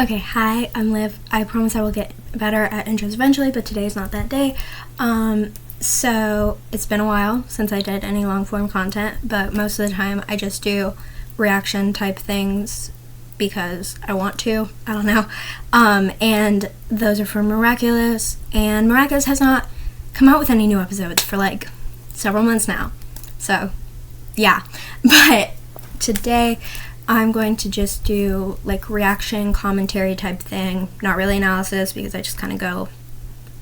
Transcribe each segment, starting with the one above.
Okay, hi, I'm Liv. I promise I will get better at intros eventually, but today's not that day. So it's been a while since I did any long form content, but most of the time I just do reaction type things because I want to. I don't know. And those are from Miraculous, and Miraculous has not come out with any new episodes for like several months now. So, yeah. But today I'm going to just do like reaction commentary type thing, not really analysis because I just kind of go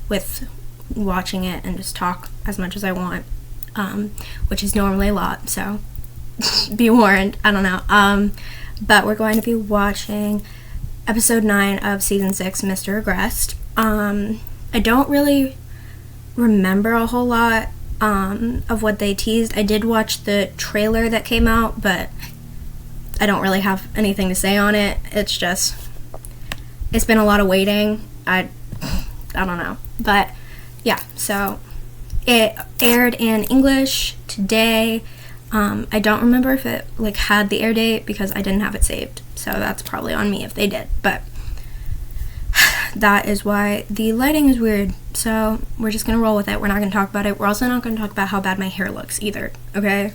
with watching it and just talk as much as I want, which is normally a lot, so be warned. I don't know. But we're going to be watching episode 9 of season 6, Mr. Agreste. I don't really remember a whole lot of what they teased. I did watch the trailer that came out, but I don't really have anything to say on it. It's been a lot of waiting. I don't know. But yeah, so it aired in English today. I don't remember if it like had the air date because I didn't have it saved. So that's probably on me if they did. But that is why the lighting is weird. So we're just going to roll with it. We're not going to talk about it. We're also not going to talk about how bad my hair looks either. Okay?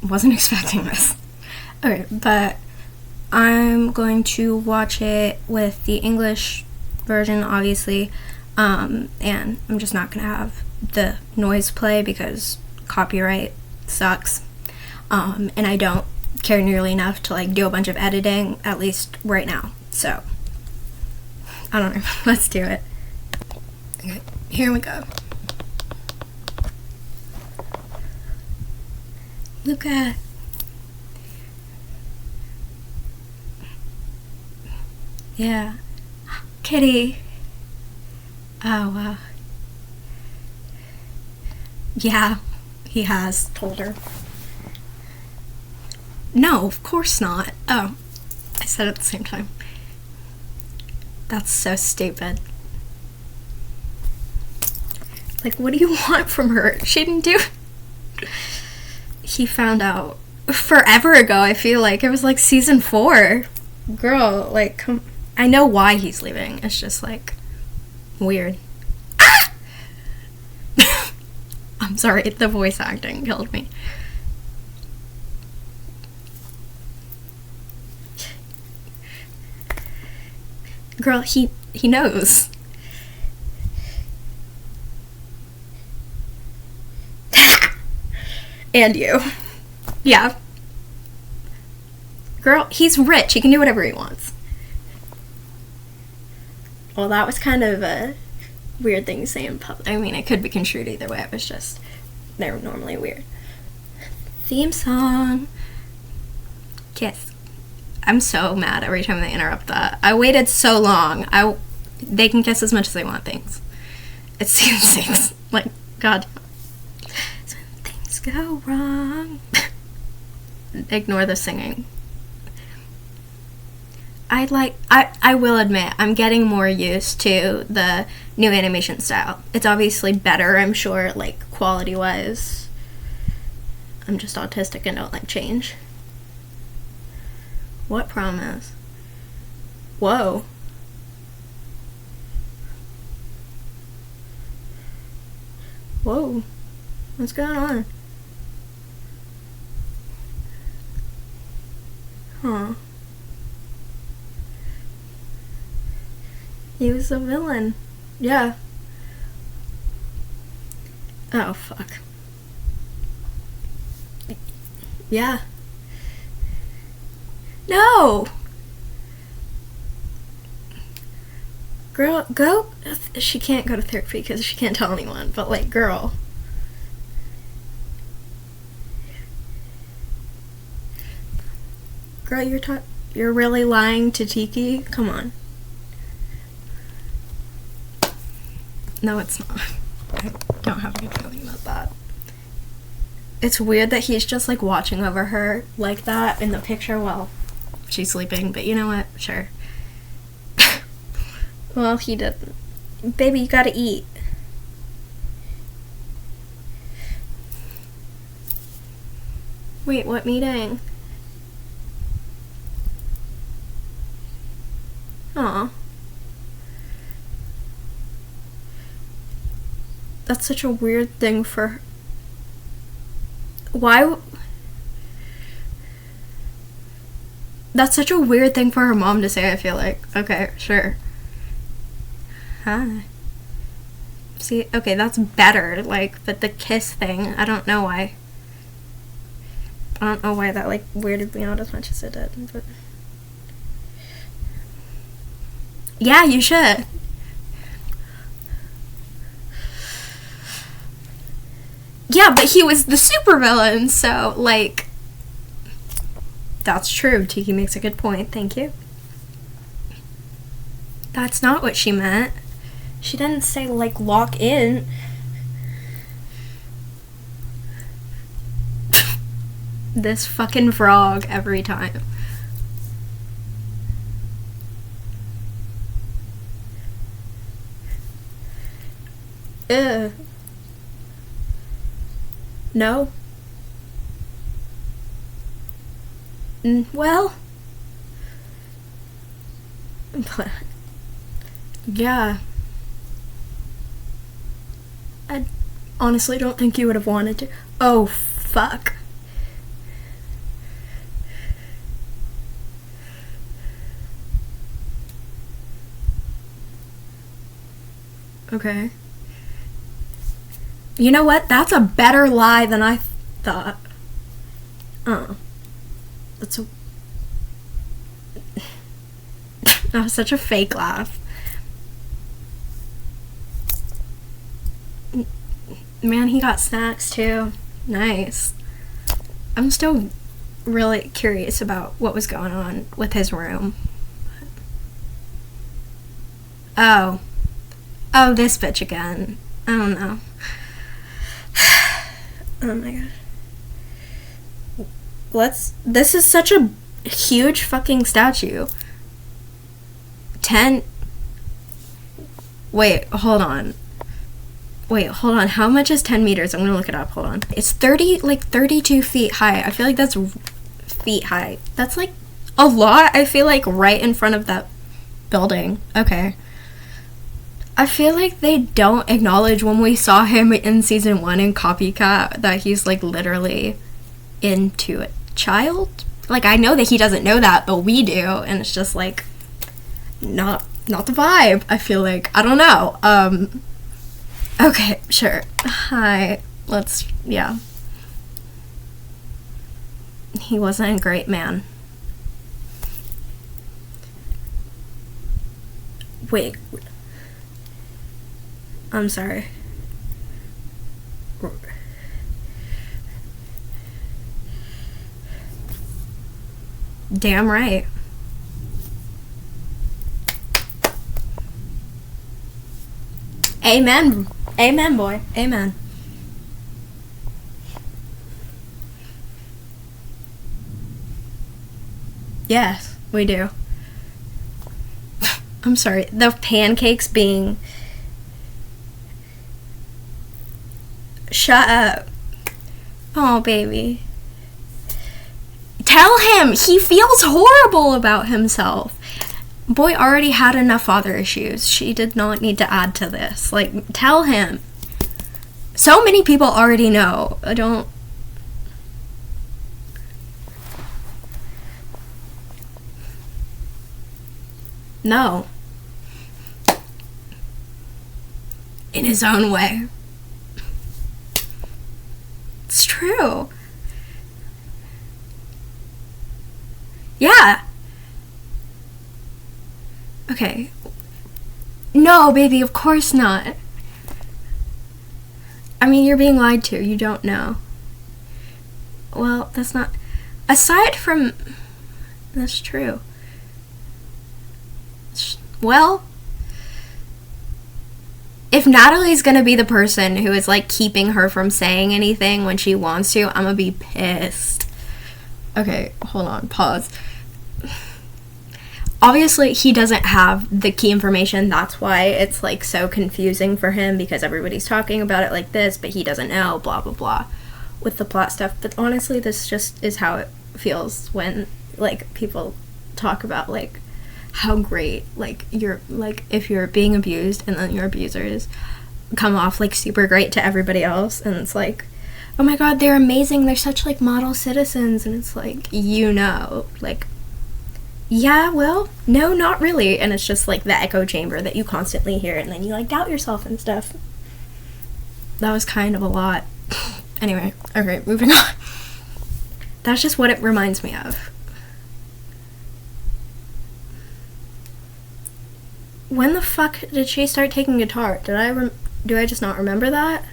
Wasn't expecting this. Okay, but I'm going to watch it with the English version, obviously, and I'm just not going to have the noise play because copyright sucks, and I don't care nearly enough to like do a bunch of editing, at least right now, so I don't know. Let's do it. Okay, here we go. Luca. Yeah. Kitty. Oh, wow. Yeah, he has told her. No, of course not. Oh, I said it at the same time. That's so stupid. Like, what do you want from her? She didn't do... He found out forever ago, I feel like. It was like season 4. Girl, like, come... I know why he's leaving. It's just, like, weird. Ah! I'm sorry, the voice acting killed me. Girl, he knows. And you. Yeah. Girl, he's rich. He can do whatever he wants. Well, that was kind of a weird thing to say in public. I mean, it could be construed either way. It was just, they're normally weird. Theme song. Kiss. I'm so mad every time they interrupt that. I waited so long. They can kiss as much as they want, things. It's season 6. Like, God. So when things go wrong. Ignore the singing. I will admit, I'm getting more used to the new animation style. It's obviously better, I'm sure, like, quality-wise. I'm just autistic and don't like change. What promise? Whoa. Whoa. What's going on? Huh. He was a villain. Yeah. Oh, fuck. Yeah. No! Girl, go. She can't go to therapy because she can't tell anyone, but like, girl. Girl, you're really lying to Tiki? Come on. No, it's not. I don't have a good feeling about that. It's weird that he's just like watching over her like that in the picture while she's sleeping, but you know what? Sure. Well, he didn't. Baby, you gotta eat. Wait, what meeting? Aw. That's such a weird thing for... Why... That's such a weird thing for her mom to say, I feel like. Okay, sure. Hi. See, okay, that's better, like, but the kiss thing, I don't know why. I don't know why that, like, weirded me out as much as it did, but... Yeah, you should. Yeah, but he was the supervillain, so, like... That's true. Tiki makes a good point. Thank you. That's not what she meant. She didn't say, like, lock in. This fucking frog every time. Ugh. No. Well. Yeah. I honestly don't think you would have wanted to. Oh, fuck. Okay. You know what? That's a better lie than I thought. That's a... That was such a fake laugh. Man, he got snacks too. Nice. I'm still really curious about what was going on with his room. Oh. Oh, this bitch again. I don't know. Oh my god. This is such a huge fucking statue. 10... Wait, hold on. How much is 10 meters? I'm gonna look it up. Hold on. It's 32 feet high. I feel like that's feet high. That's like a lot. I feel like right in front of that building. Okay. I feel like they don't acknowledge when we saw him in season 1 in Copycat that he's like literally into a child. Like, I know that he doesn't know that, but we do, and it's just like not the vibe. I feel like, I don't know. Okay, sure. Hi. Yeah. He wasn't a great man. Wait. I'm sorry. Damn right. Amen. Amen, boy. Amen. Yes, we do. I'm sorry. The pancakes being... Shut up. Oh, baby. Tell him! He feels horrible about himself. Boy already had enough father issues. She did not need to add to this. Like, tell him. So many people already know. I don't... No. In his own way. It's true. Yeah. Okay. No, baby, of course not. I mean, you're being lied to. You don't know. Well, that's not... Aside from... That's true. Well... If Natalie's gonna be the person who is, like, keeping her from saying anything when she wants to, I'm gonna be pissed. Okay, hold on. Pause. Obviously, he doesn't have the key information. That's why it's, like, so confusing for him, because everybody's talking about it like this, but he doesn't know, blah, blah, blah, with the plot stuff. But honestly, this just is how it feels when, like, people talk about, like, how great, like, you're, like, if you're being abused and then your abusers come off, like, super great to everybody else, and it's like, oh my god, they're amazing, they're such, like, model citizens, and it's like, you know, like, yeah, well, no, not really, and it's just, like, the echo chamber that you constantly hear, and then you, like, doubt yourself and stuff. That was kind of a lot. Anyway, okay, moving on. That's just what it reminds me of. When the fuck did she start taking guitar? Do I just not remember that?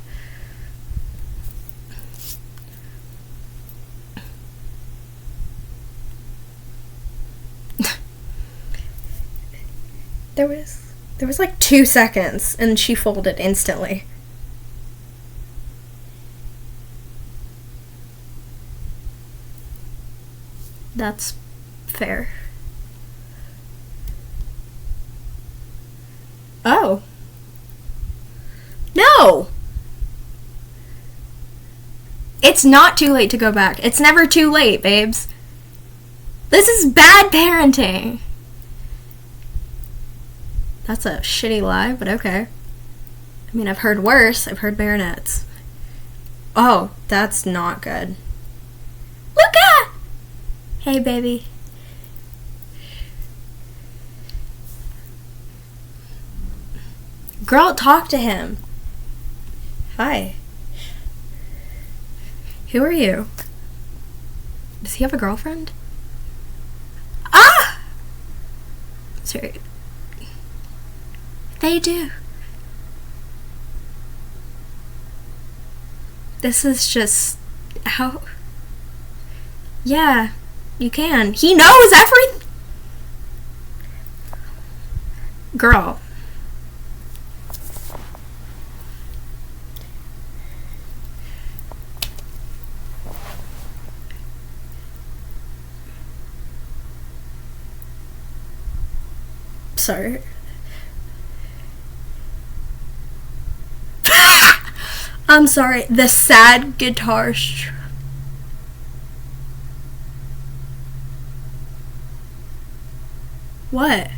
There was like 2 seconds and she folded instantly. That's fair. Oh. No! It's not too late to go back. It's never too late, babes. This is bad parenting. That's a shitty lie, but okay. I mean, I've heard worse. I've heard baronets. Oh, that's not good. Luca! Hey, baby. Girl, talk to him. Hi. Who are you? Does he have a girlfriend? Ah! Sorry. They do. This is just how... Yeah, you can. He knows everything! Girl. Sorry. I'm sorry. The sad guitar What?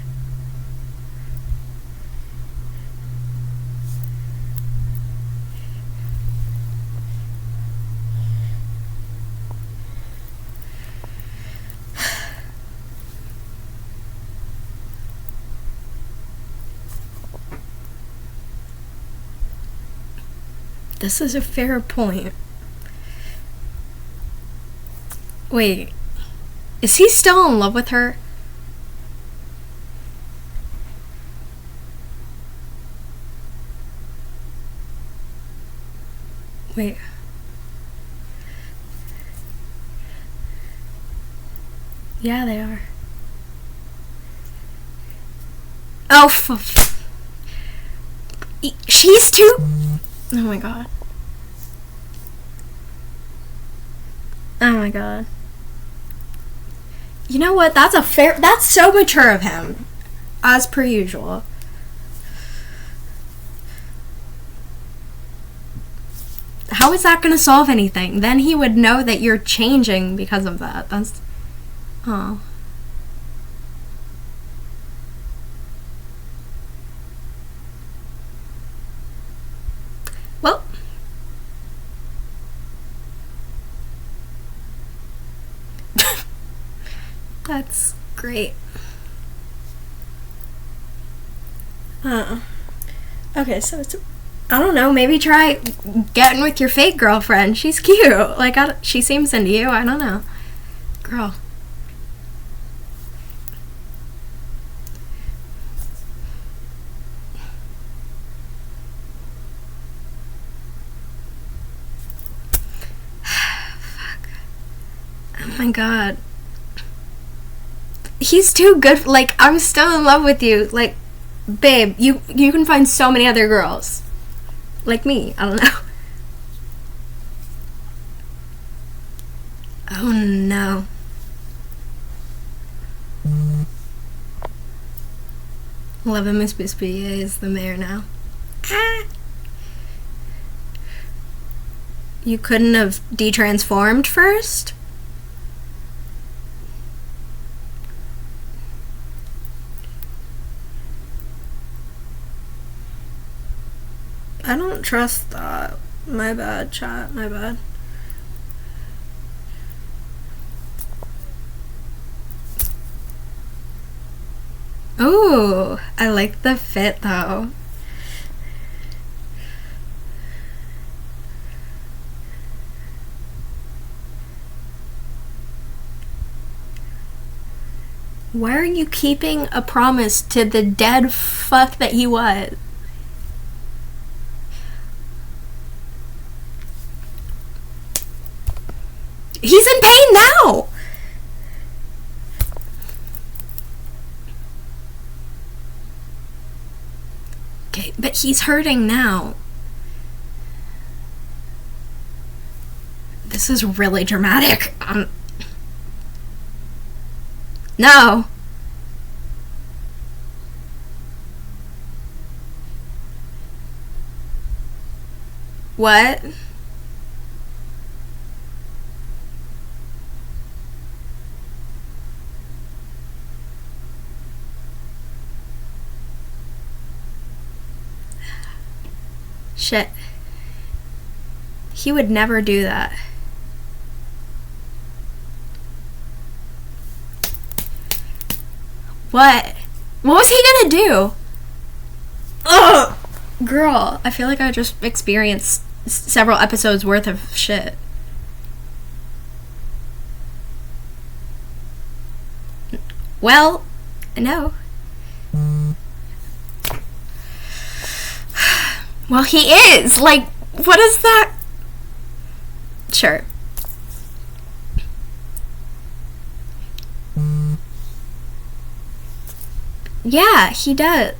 This is a fair point. Wait, is he still in love with her? Wait. Yeah, they are. Oh, she's too... Oh my god. Oh my god. You know what? That's so mature of him. As per usual. How is that gonna solve anything? Then he would know that you're changing because of that. That's... Oh. Well. That's great. Okay, so it's... I don't know, maybe try getting with your fake girlfriend. She's cute. Like, she seems into you. I don't know. Girl. Fuck. Oh my god. He's too good. Like, I'm still in love with you. Like, babe, you can find so many other girls. Like me, I don't know. Oh no. Levin Miss Bispy is the mayor now. Ah. You couldn't have detransformed first? I don't trust that. My bad, chat. My bad. Ooh, I like the fit though. Why are you keeping a promise to the dead fuck that he was? He's in pain now! Okay, but he's hurting now. This is really dramatic. No. What? Shit. He would never do that. What? What was he gonna do? Ugh! Girl, I feel like I just experienced several episodes worth of shit. Well, no. Well, he is! Like, what is that? Sure. Yeah, he does.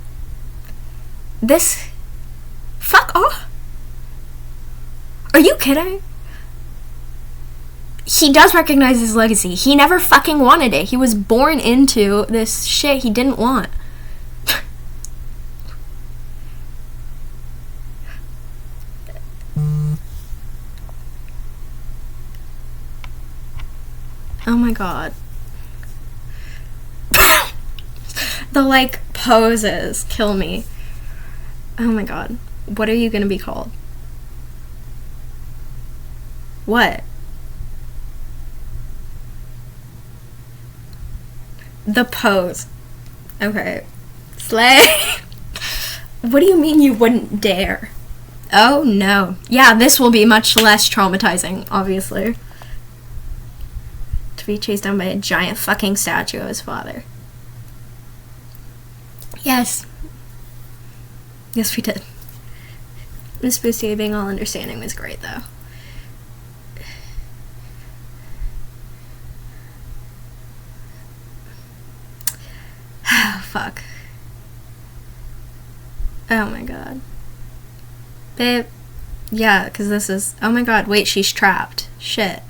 This... Fuck off. Are you kidding? He does recognize his legacy. He never fucking wanted it. He was born into this shit he didn't want. Oh my god. The, like, poses kill me. Oh my god. What are you gonna be called? What? The pose. Okay. Slay. What do you mean you wouldn't dare? Oh no. Yeah, this will be much less traumatizing, obviously. To be chased down by a giant fucking statue of his father. Yes. Yes, we did. Miss Boosty being all understanding was great, though. Fuck. Oh my god. Babe. Yeah, because this is... Oh my god, wait, she's trapped. Shit.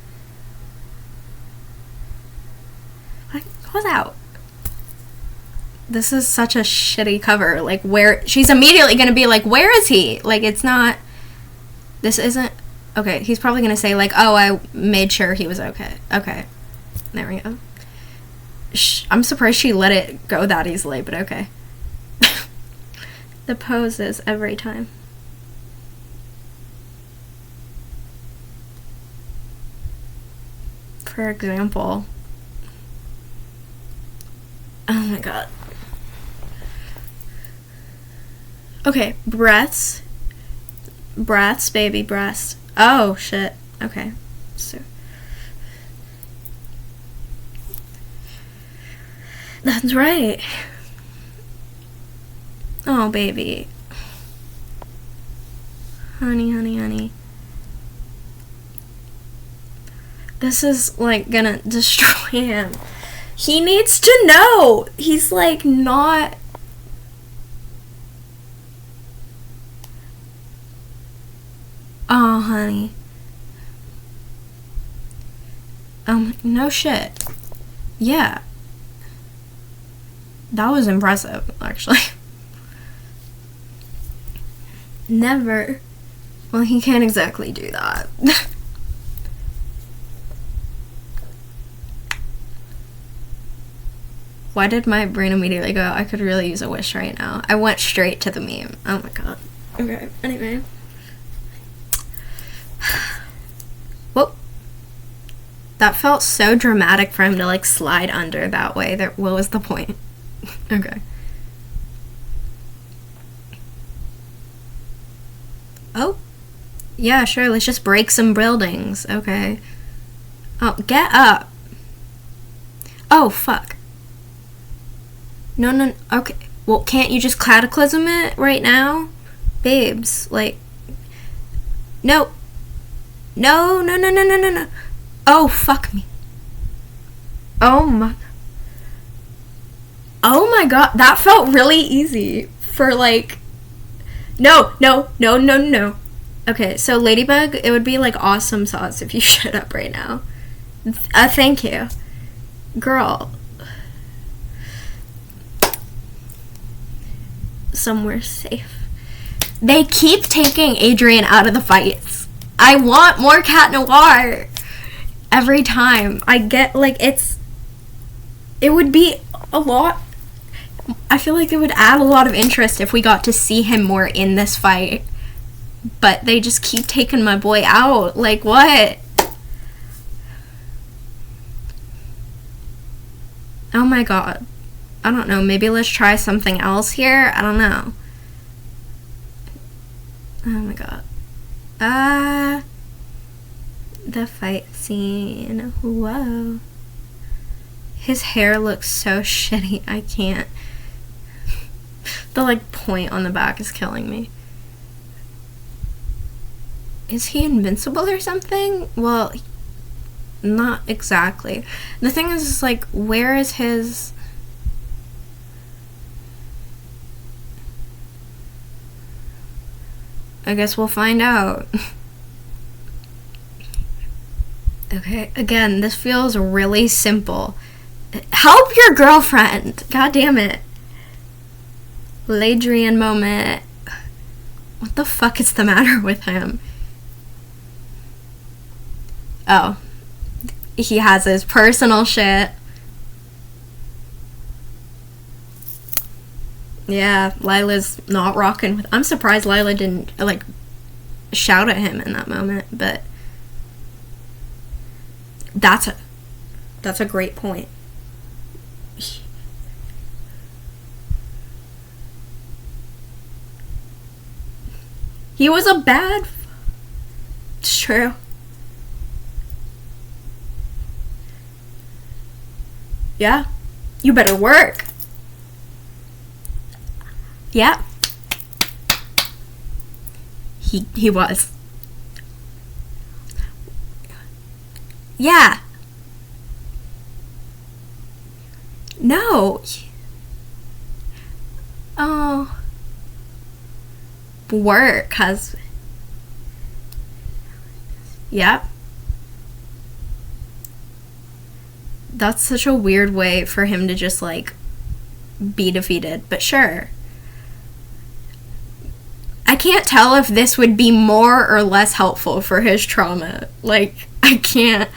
What? Hold out. This is such a shitty cover. Like, where... She's immediately gonna be like, where is he? Like, it's not... This isn't... Okay, he's probably gonna say, like, oh, I made sure he was okay. Okay. There we go. I'm surprised she let it go that easily, but okay. The poses every time. For example... Oh my god. Okay, breaths. Breaths, baby, breaths. Oh, shit. Okay. So. That's right. Oh, baby. Honey, honey, honey. This is, like, gonna destroy him. He needs to know. He's, like, not... Oh, honey. No shit. Yeah. That was impressive, actually. Never. Well, he can't exactly do that. Why did my brain immediately go, I could really use a wish right now? I went straight to the meme. Oh my god. Okay, anyway. Whoop. That felt so dramatic for him to, like, slide under that way. What was the point? Okay. Oh. Yeah, sure, let's just break some buildings. Okay. Oh, get up. Oh, fuck. No, okay. Well, can't you just cataclysm it right now? Babes, like... No. No. Oh, fuck me. Oh my god, that felt really easy for, like... No. Okay, so Ladybug, it would be, like, awesome sauce if you shut up right now. Thank you. Girl. Somewhere safe. They keep taking Adrian out of the fights. I want more Cat Noir. Every time. I get, like, it would be a lot. I feel like it would add a lot of interest if we got to see him more in this fight. But they just keep taking my boy out. Like, what? Oh my god. I don't know. Maybe let's try something else here. I don't know. Oh my god. The fight scene. Whoa. His hair looks so shitty. I can't. The, like, point on the back is killing me. Is he invincible or something? Well, not exactly. The thing is, like, where is his... I guess we'll find out. Okay, again, this feels really simple. Help your girlfriend! God damn it. Ladrian moment. What the fuck is the matter with him? Oh. He has his personal shit. Yeah, Lila's not rocking with... I'm surprised Lila didn't, like, shout at him in that moment, but... That's a great point. He was a bad... It's true. Yeah. You better work. Yeah. He was. Yeah. No. Oh. Work has... Yep. That's such a weird way for him to just, like, be defeated, but sure. I can't tell if this would be more or less helpful for his trauma. Like, I'm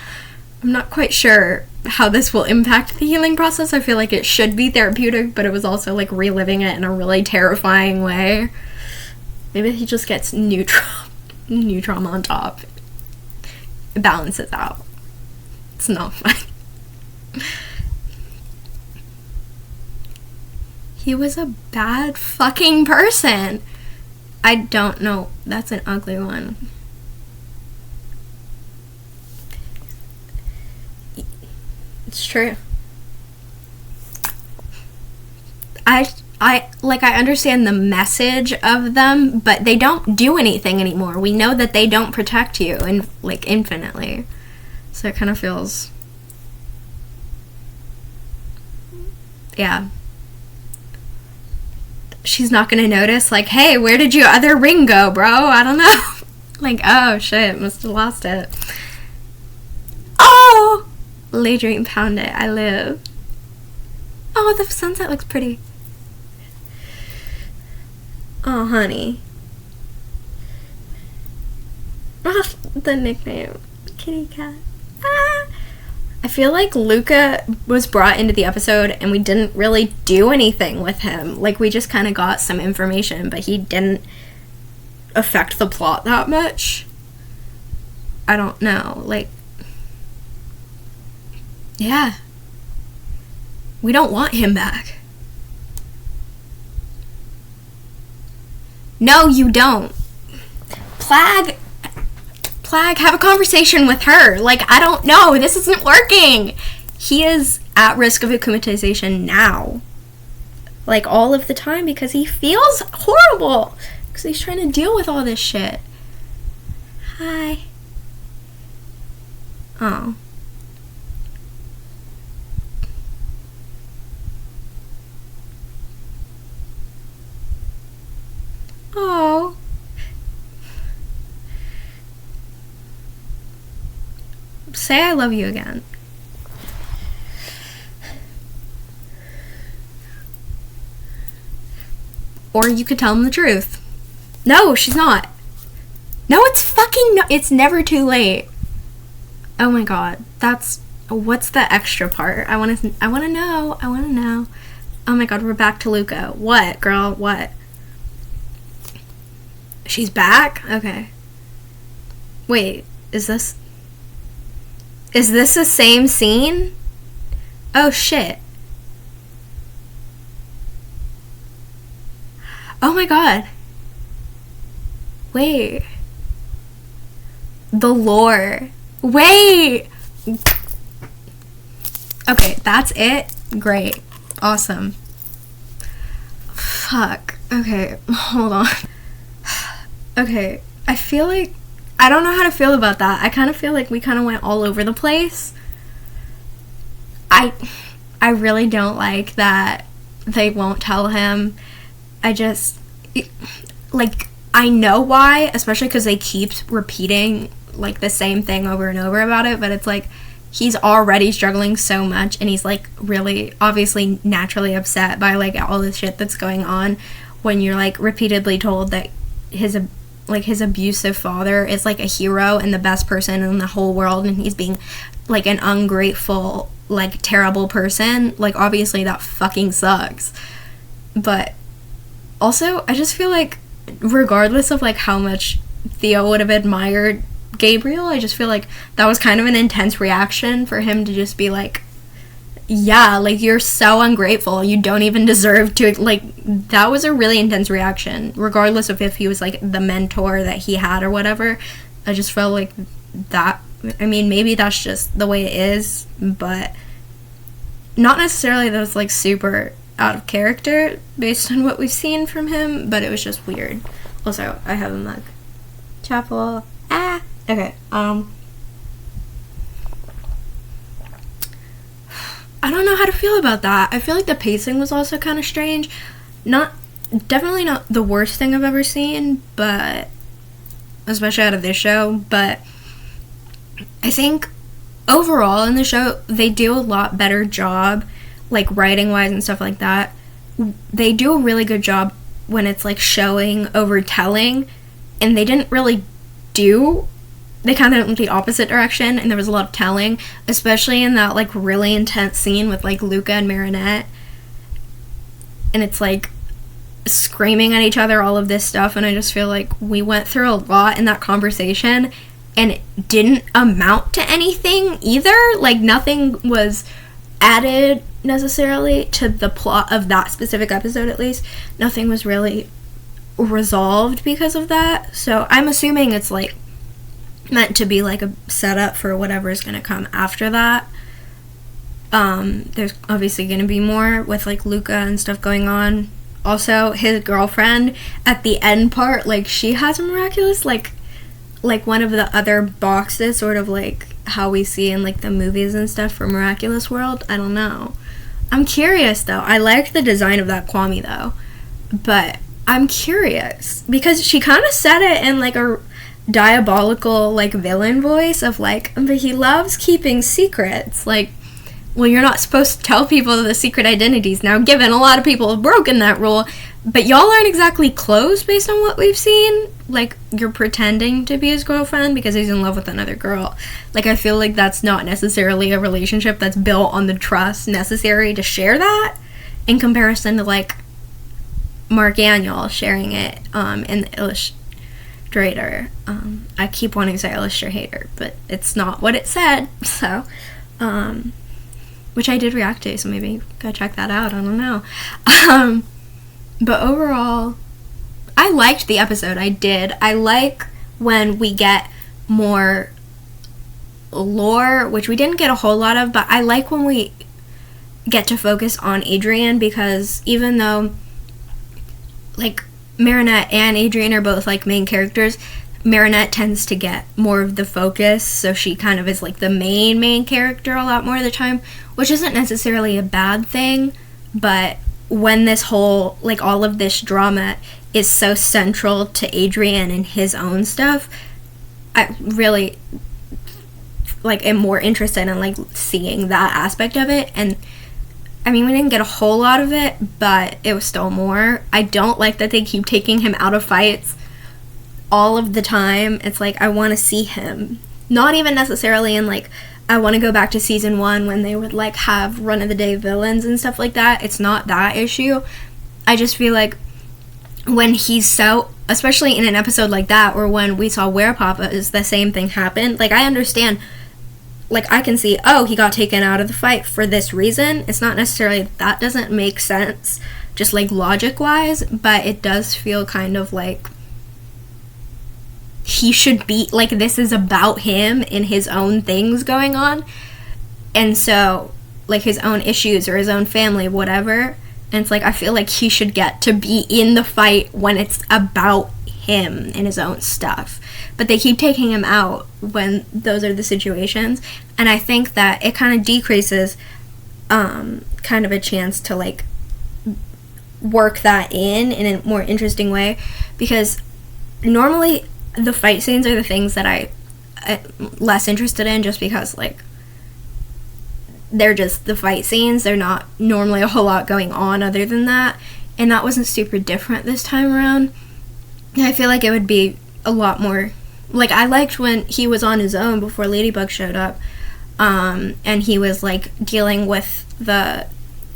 not quite sure how this will impact the healing process. I feel like it should be therapeutic, but it was also, like, reliving it in a really terrifying way. Maybe he just gets new trauma on top. It balances out. It's not fun. He was a bad fucking person. I don't know. That's an ugly one. It's true. I understand the message of them, but they don't do anything anymore. We know that they don't protect you infinitely. So it kind of feels... Yeah. She's not gonna notice, like, hey, where did your other ring go, bro? I don't know. Like, oh, shit, must have lost it. Oh! Ladrian pound it, I live. Oh, the sunset looks pretty. Oh, honey. Oh, the nickname. Kitty cat. Ah! I feel like Luca was brought into the episode and we didn't really do anything with him. Like, we just kind of got some information, but he didn't affect the plot that much. I don't know, like, yeah, we don't want him back. No, you don't. Plague, have a conversation with her. Like, I don't know, this isn't working. He is at risk of akumatization now. Like, all of the time, because he feels horrible. Because he's trying to deal with all this shit. Hi. Oh. Oh. Say I love you again. Or you could tell him the truth. No, she's not. No, it's fucking no. It's never too late. Oh my god. What's the extra part? I want to know. Oh my god, we're back to Luca. What, girl? What? She's back? Okay. Wait, is this the same scene? Oh shit. Oh my god. Wait. The lore. Wait! Okay, that's it? Great. Awesome. Fuck. Okay, hold on. Okay, I feel like... I don't know how to feel about that. I kind of feel like we kind of went all over the place. I really don't like that they won't tell him. I just... Like, I know why, especially because they keep repeating, like, the same thing over and over about it, but it's like, he's already struggling so much, and he's, like, really, obviously, naturally upset by, like, all this shit that's going on when you're, like, repeatedly told that his abusive father is, like, a hero and the best person in the whole world, and he's being, like, an ungrateful, like, terrible person. Like, obviously, that fucking sucks. But also, I just feel like, regardless of, like, how much Theo would have admired Gabriel, I just feel like that was kind of an intense reaction for him to just be like, yeah, like, you're so ungrateful, you don't even deserve to, like, that was a really intense reaction, regardless of if he was, like, the mentor that he had or whatever. I just felt like that, I mean, maybe that's just the way it is, but not necessarily that it's, like, super out of character based on what we've seen from him, but it was just weird. Also, I have a mug. Chapel. Okay, I don't know how to feel about that. I feel like the pacing was also kind of strange. Definitely not the worst thing I've ever seen, but especially out of this show, but I think overall in the show, they do a lot better job, like, writing-wise and stuff like that. They do a really good job when it's, like, showing over telling, and they didn't really they kind of went the opposite direction, and there was a lot of telling, especially in that, like, really intense scene with, like, Luca and Marinette, and it's, like, screaming at each other, all of this stuff, and I just feel like we went through a lot in that conversation, and it didn't amount to anything either. Like, nothing was added necessarily to the plot of that specific episode, at least. Nothing was really resolved because of that, so I'm assuming it's, like, meant to be, like, a setup for whatever is going to come after that. There's obviously going to be more with, like, Luca and stuff going on. Also, his girlfriend at the end part, like, she has a Miraculous, like one of the other boxes, sort of like how we see in, like, the movies and stuff for Miraculous World. I don't know. I'm curious, though. I like the design of that Kwame, though, but I'm curious, because she kind of said it in, like, a diabolical, like, villain voice of, like, but he loves keeping secrets. Like, well, you're not supposed to tell people the secret identities. Now, given a lot of people have broken that rule, but y'all aren't exactly close based on what we've seen. Like, you're pretending to be his girlfriend because he's in love with another girl. Like, I feel like that's not necessarily a relationship that's built on the trust necessary to share that, in comparison to, like, Mark Daniel sharing it illustrator. I keep wanting to say illustrator, but it's not what it said, so, which I did react to, so maybe go check that out, I don't know. But overall, I liked the episode, I did. I like when we get more lore, which we didn't get a whole lot of, but I like when we get to focus on Adrian, because even though, like, Marinette and Adrian are both, like, main characters, Marinette tends to get more of the focus, so she kind of is, like, the main character a lot more of the time, which isn't necessarily a bad thing, but when this whole, like, all of this drama is so central to Adrian and his own stuff, I really, like, am more interested in, like, seeing that aspect of it. And I mean, we didn't get a whole lot of it, but it was still more. I don't like that they keep taking him out of fights all of the time. It's like, I want to see him. Not even necessarily in, like, I want to go back to season 1 when they would, like, have run-of-the-day villains and stuff like that. It's not that issue. I just feel like when he's so, especially in an episode like that, or when we saw Werepapa, the same thing happened. Like, I understand, like, I can see, oh, he got taken out of the fight for this reason. It's not necessarily, that doesn't make sense, just, like, logic-wise, but it does feel kind of like he should be, like, this is about him and his own things going on, and so, like, his own issues or his own family, whatever, and it's like, I feel like he should get to be in the fight when it's about him and his own stuff. But they keep taking him out when those are the situations, and I think that it kind of decreases kind of a chance to, like, work that in a more interesting way, because normally the fight scenes are the things that I'm less interested in, just because, like, they're just the fight scenes. They're not normally a whole lot going on other than that, and that wasn't super different this time around. I feel like it would be a lot more, like, I liked when he was on his own before Ladybug showed up, and he was, like, dealing with the,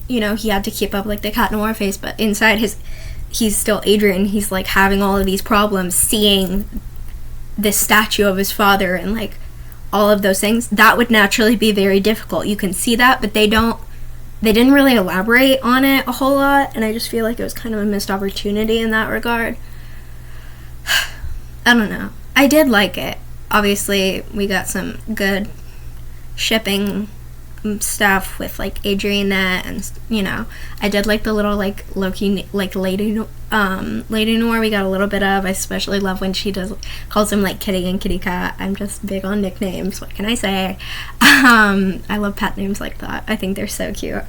you know, he had to keep up, like, the Cat Noir face, but inside he's still Adrian. He's, like, having all of these problems, seeing this statue of his father and, like, all of those things. That would naturally be very difficult. You can see that, but they didn't really elaborate on it a whole lot, and I just feel like it was kind of a missed opportunity in that regard. I don't know. I did like it. Obviously, we got some good shipping stuff with, like, Adrianette, and, you know, I did like the little, like, Loki, like, Lady Noir we got a little bit of. I especially love when she calls him, like, Kitty and Kitty Cat. I'm just big on nicknames, what can I say? I love pet names like that. I think they're so cute.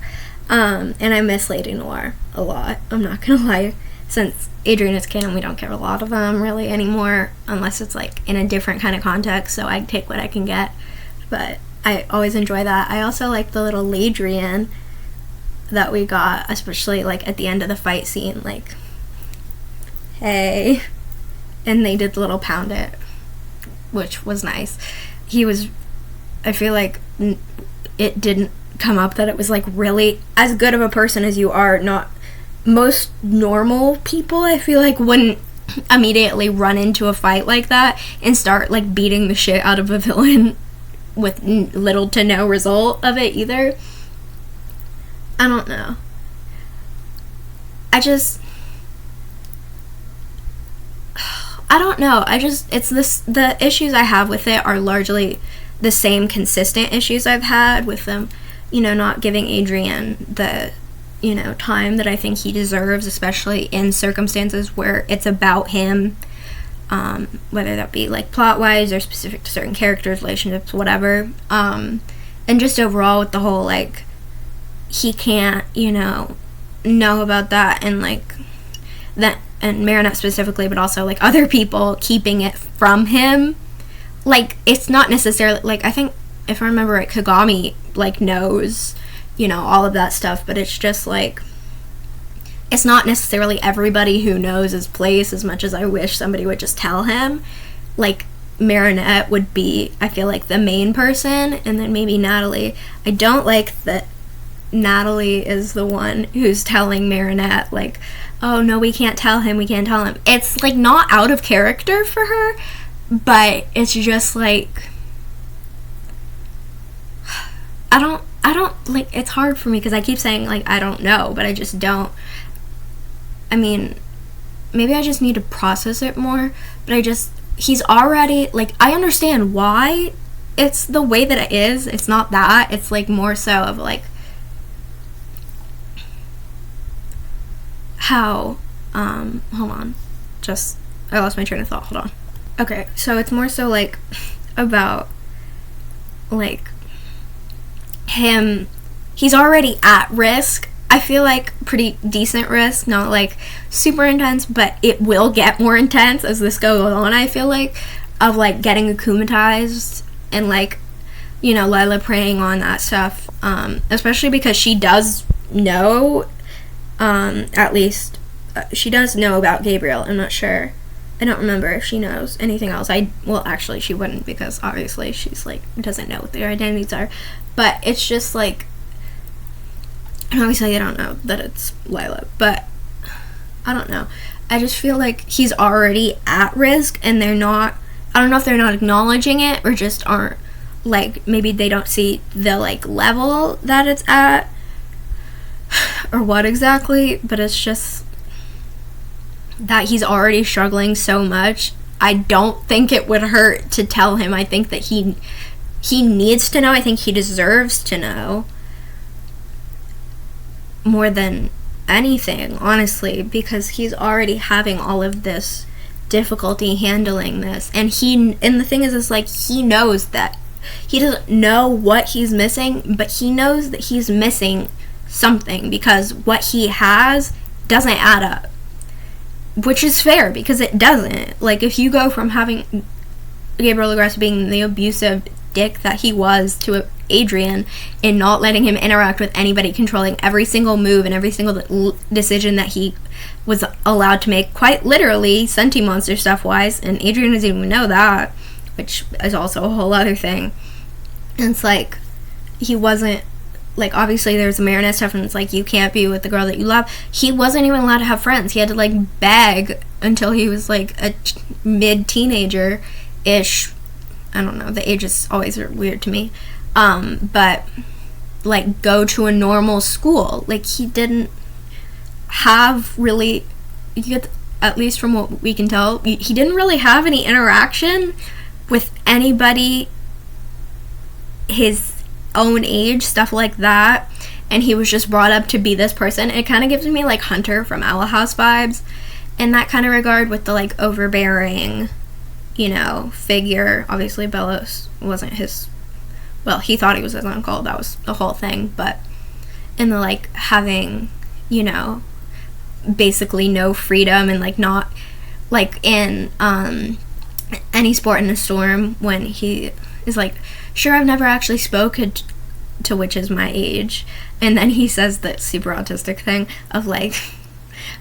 And I miss Lady Noir a lot, I'm not gonna lie. Since Adrian is canon, we don't get a lot of them really anymore, unless it's, like, in a different kind of context, so I take what I can get. But I always enjoy that. I also like the little Ladrian that we got, especially, like, at the end of the fight scene, like, hey, and they did the little pound it, which was nice. I feel like it didn't come up that it was, like, really as good of a person as you are. Not most normal people, I feel like, wouldn't immediately run into a fight like that and start, like, beating the shit out of a villain with little to no result of it either. I don't know. I don't know. The issues I have with it are largely the same consistent issues I've had with them, you know, not giving Adrian the, you know, time that I think he deserves, especially in circumstances where it's about him, whether that be, like, plot-wise or specific to certain characters, relationships, whatever, and just overall with the whole, like, he can't, you know about that, and, like, that, and Marinette specifically, but also, like, other people keeping it from him. Like, it's not necessarily, like, I think, if I remember right, Kagami, like, knows, you know, all of that stuff, but it's just, like, it's not necessarily everybody who knows his place as much as I wish somebody would just tell him. Like, Marinette would be, I feel like, the main person, and then maybe Natalie. I don't like that Natalie is the one who's telling Marinette, like, oh no, we can't tell him, it's like not out of character for her, but it's just like, I don't like, it's hard for me because I keep saying like I don't know, but I just don't. I mean, maybe I just need to process it more, but he's already, like, I understand why it's the way that it is. It's not that, it's like more so of like how hold on, just, I lost my train of thought, hold on. Okay, so it's more so like about like him, he's already at risk. I feel like pretty decent risk, not like super intense, but it will get more intense as this goes on, I feel like, of like getting akumatized and like, you know, Lila preying on that stuff, especially because she does know, at least she does know about Gabriel. I'm not sure, I don't remember if she knows anything else. Well, actually she wouldn't, because obviously she's like doesn't know what their identities are, but it's just like, and obviously I don't know that it's Lila, but I don't know, I just feel like he's already at risk and they're not, I don't know if they're not acknowledging it or just aren't, like, maybe they don't see the like level that it's at or what exactly, but it's just that he's already struggling so much. I don't think it would hurt to tell him. I think that he needs to know. I think he deserves to know more than anything, honestly, because he's already having all of this difficulty handling this, and the thing is like, he knows that he doesn't know what he's missing, but he knows that he's missing something because what he has doesn't add up, which is fair because it doesn't. Like, if you go from having Gabriel Agreste being the abusive dick that he was to Adrian and not letting him interact with anybody, controlling every single move and every single decision that he was allowed to make, quite literally Senti monster stuff wise, and Adrian doesn't even know that, which is also a whole other thing. And it's like, he wasn't, like, obviously there's the Marinette stuff, and it's like, you can't be with the girl that you love. He wasn't even allowed to have friends. He had to like beg until he was like a mid-teenager ish. I don't know, the age is always weird to me, but like go to a normal school. Like, he didn't have really, at least from what we can tell, he didn't really have any interaction with anybody his own age, stuff like that, and he was just brought up to be this person. It kind of gives me like Hunter from Owl House vibes in that kind of regard, with the like overbearing, you know, figure. Obviously Bellows wasn't his, well, he thought he was his uncle, that was the whole thing, but in the like having, you know, basically no freedom, and like not like in Any Sport in a Storm, when he is like, sure, I've never actually spoken to witches my age, and then he says that super autistic thing of like,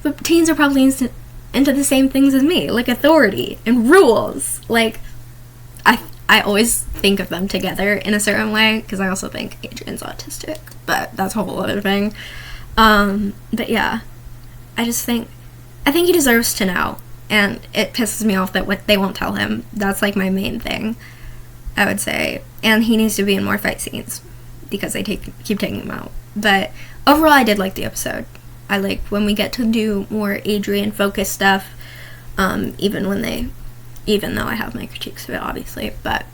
but teens are probably into the same things as me, like authority and rules. Like, I always think of them together in a certain way, because I also think Adrian's autistic, but that's a whole other thing. But yeah, I think he deserves to know, and it pisses me off that they won't tell him. That's like my main thing, I would say. And he needs to be in more fight scenes, because they keep taking him out. But overall, I did like the episode. I like when we get to do more Adrian focused stuff, even though I have my critiques of it, obviously. But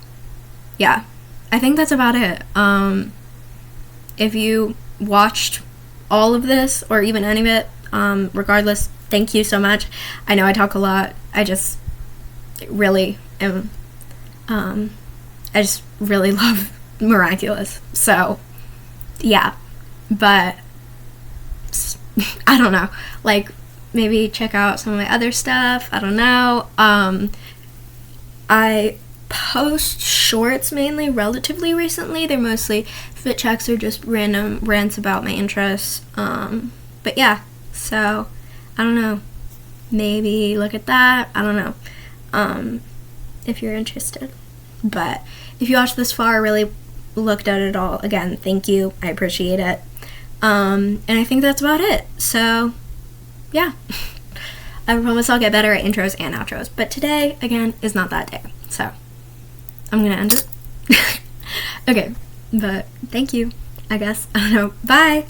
yeah, I think that's about it. If you watched all of this, or even any of it, regardless, thank you so much. I know I talk a lot. I just really am, I just really love Miraculous. So yeah, but I don't know, like, maybe check out some of my other stuff. I don't know. I post shorts mainly relatively recently. They're mostly fit checks or just random rants about my interests. But yeah, so I don't know, maybe look at that. I don't know, if you're interested. But if you watched this far, really looked at it all, again, thank you. I appreciate it. And I think that's about it. So yeah. I promise I'll get better at intros and outros. But today, again, is not that day. So, I'm gonna end it. Okay, but thank you, I guess. I don't know. Bye!